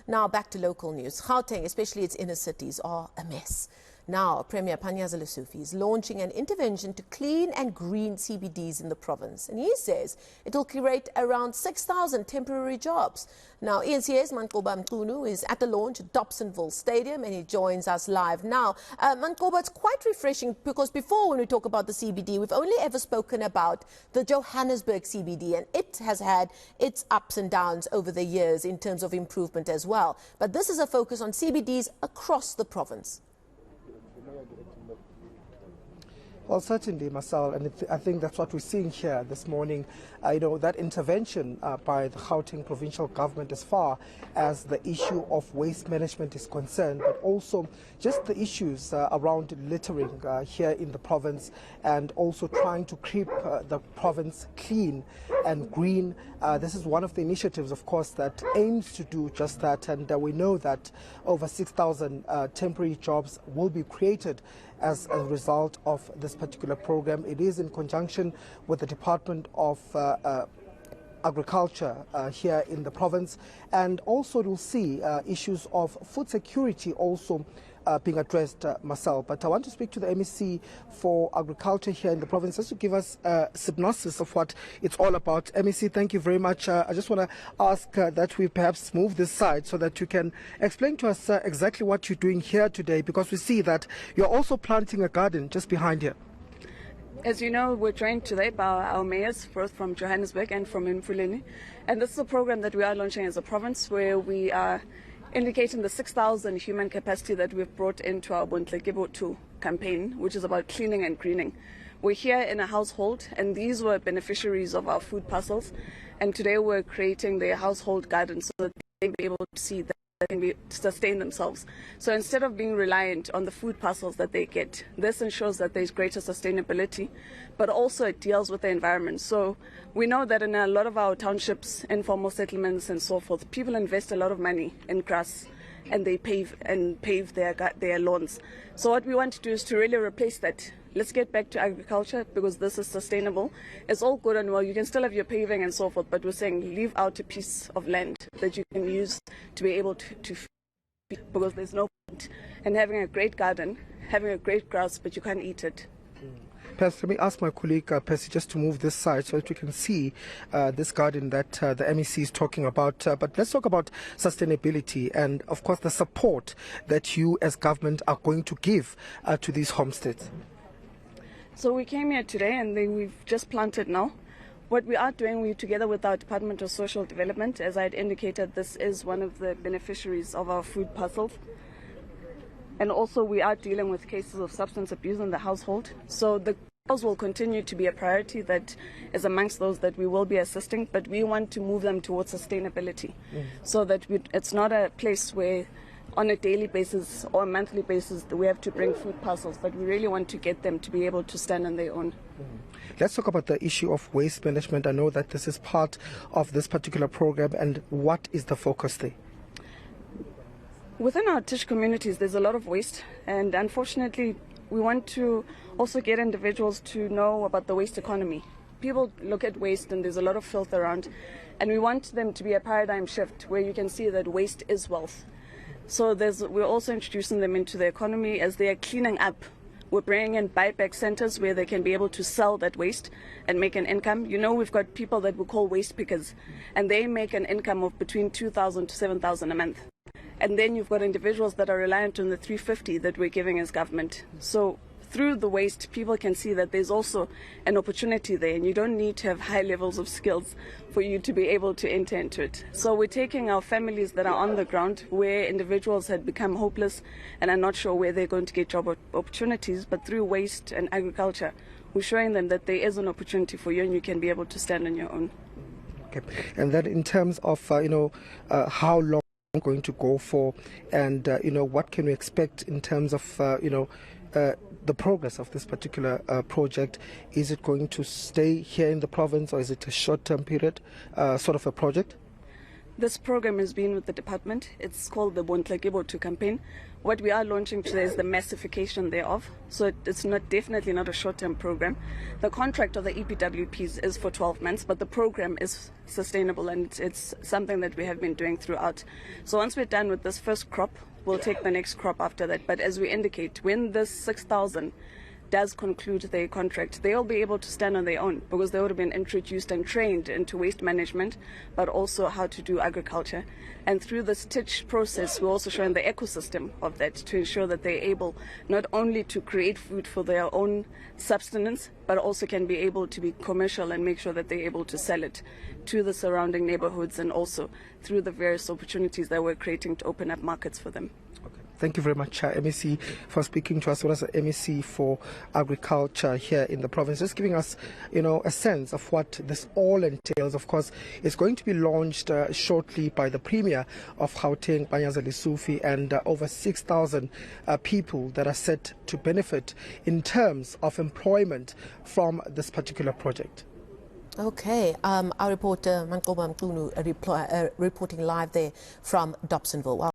Now back to local news. Gauteng, especially its inner cities, are a mess. Now, Premier Panyaza Lesufi is launching an intervention to clean and green CBDs in the province. And he says it will create around 6,000 temporary jobs. Now, eNCA's Manqoba Mchunu is at the launch at Dobsonville Stadium and he joins us live now. Manqoba, it's quite refreshing because before when we talk about the CBD, we've only ever spoken about the Johannesburg CBD and it has had its ups and downs over the years in terms of improvement as well. But this is a focus on CBDs across the province. Well, certainly, Marcel, and I think that's what we're seeing here this morning. That intervention by the Gauteng provincial government as far as the issue of waste management is concerned, but also just the issues around littering here in the province and also trying to keep the province clean and green. This is one of the initiatives, of course, that aims to do just that. And we know that over 6,000 temporary jobs will be created as a result of this particular program. It is in conjunction with the Department of Agriculture here in the province, and also you'll see issues of food security also being addressed, Marcel. But I want to speak to the MEC for Agriculture here in the province just to give us a synopsis of what it's all about. MEC, thank you very much. I just want to ask that we perhaps move this side so that you can explain to us exactly what you're doing here today, because we see that you're also planting a garden just behind here. As you know, we're joined today by our mayors, both from Johannesburg and from Mfuleni. And this is a program that we are launching as a province where we are indicating the 6,000 human capacity that we've brought into our Bontlekebo 2 campaign, which is about cleaning and greening. We're here in a household, and these were beneficiaries of our food parcels. And today we're creating their household garden so that they can be able to see that they can sustain themselves. So instead of being reliant on the food parcels that they get, this ensures that there's greater sustainability, but also it deals with the environment. So we know that in a lot of our townships, informal settlements and so forth, people invest a lot of money in grass and they pave their lawns. So what we want to do is to really replace that. Let's get back to agriculture because this is sustainable. It's all good and well. You can still have your paving and so forth, but we're saying leave out a piece of land that you can use to be able to feed, because there's no point in having a great garden, having a great grass, but you can't eat it. Percy, let me ask my colleague Percy just to move this side so that we can see this garden that the MEC is talking about. But let's talk about sustainability and, of course, the support that you as government are going to give to these homesteads. So we came here today and we've just planted now. What we are doing, we're together with our Department of Social Development. As I had indicated, this is one of the beneficiaries of our food parcels. And also we are dealing with cases of substance abuse in the household. So the girls will continue to be a priority that is amongst those that we will be assisting, but we want to move them towards sustainability so that it's not a place where on a daily basis or a monthly basis we have to bring food parcels, but we really want to get them to be able to stand on their own. Let's talk about the issue of waste management. I know that this is part of this particular program, and what is the focus there? Within our Tish communities, there's a lot of waste, and unfortunately, we want to also get individuals to know about the waste economy. People look at waste and there's a lot of filth around, and we want them to be a paradigm shift where you can see that waste is wealth. So we're also introducing them into the economy as they are cleaning up. We're bringing in buyback centers where they can be able to sell that waste and make an income. You know, we've got people that we call waste pickers, and they make an income of between 2,000 to 7,000 a month. And then you've got individuals that are reliant on the 350 that we're giving as government. So through the waste, people can see that there's also an opportunity there, and you don't need to have high levels of skills for you to be able to enter into it. So we're taking our families that are on the ground where individuals had become hopeless and are not sure where they're going to get job opportunities, but through waste and agriculture, we're showing them that there is an opportunity for you and you can be able to stand on your own. Okay. And then in terms of, how long going to go for, and what can we expect in terms of the progress of this particular project? Is it going to stay here in the province, or is it a short-term period sort of a project? This program has been with the department. It's called the Bontlekebo campaign. What we are launching today is the massification thereof. So it's definitely not a short-term program. The contract of the EPWPs is for 12 months, but the program is sustainable, and it's something that we have been doing throughout. So once we're done with this first crop, we'll take the next crop after that. But as we indicate, when this 6,000 does conclude their contract, they'll be able to stand on their own, because they would have been introduced and trained into waste management, but also how to do agriculture. And through this TITCH process, we're also showing the ecosystem of that to ensure that they're able not only to create food for their own subsistence, but also can be able to be commercial and make sure that they're able to sell it to the surrounding neighborhoods, and also through the various opportunities that we're creating to open up markets for them. Thank you very much, MEC, for speaking to us. What is the MEC for Agriculture here in the province? Just giving us, a sense of what this all entails. Of course, it's going to be launched shortly by the Premier of Gauteng, Panyaza Lesufi, and over 6,000 people that are set to benefit in terms of employment from this particular project. Okay, our reporter Manqoba Mchunu reporting live there from Dobsonville.